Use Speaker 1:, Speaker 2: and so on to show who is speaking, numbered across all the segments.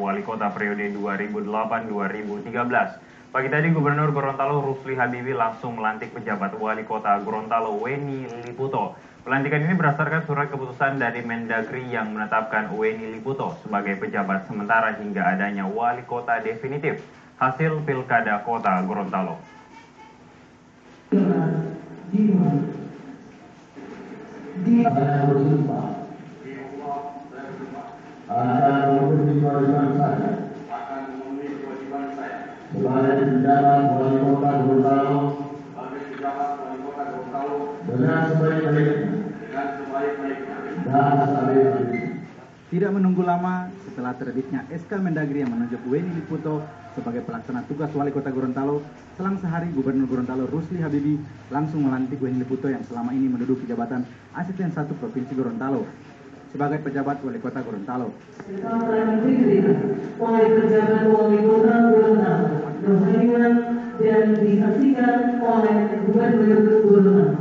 Speaker 1: Wali Kota periode 2008-2013. Pagi tadi Gubernur Gorontalo Rusli Habibie langsung melantik pejabat Wali Kota Gorontalo Weni Liputo. Pelantikan ini berdasarkan surat keputusan dari Mendagri yang menetapkan Weni Liputo sebagai pejabat sementara hingga adanya Wali Kota definitif hasil Pilkada Kota Gorontalo.
Speaker 2: Sebagai pejabat Wali Kota Gorontalo dengan sebaik-baiknya dan sebaik-baiknya.
Speaker 3: Tidak menunggu lama setelah terbitnya SK Mendagri yang menunjuk Weni Liputo sebagai pelaksana tugas Wali Kota Gorontalo, selang sehari Gubernur Gorontalo Rusli Habibie langsung melantik Weni Liputo yang selama ini menduduki jabatan Asisten 1 Provinsi Gorontalo sebagai pejabat Wali Kota Gorontalo.
Speaker 4: Oleh pejabat Wali Kota Gorontalo berhubungan dan disaksikan oleh Gubernur Gorontalo.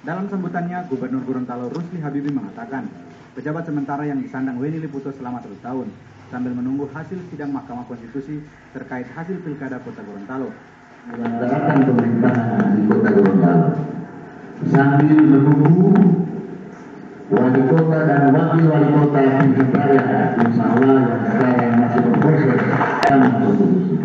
Speaker 3: Dalam sambutannya, Gubernur Gorontalo Rusli Habibie mengatakan, pejabat sementara yang disandang Weni Liputo selama 1 tahun, sambil menunggu hasil sidang Mahkamah Konstitusi terkait hasil Pilkada Kota Gorontalo.
Speaker 2: Melaksanakan pemerintahan di Kota Gorontalo sambil menunggu Wali Kota dan Wakil Wali Kota yang insya Allah yang sekarang masih berproses dalam konstitusi.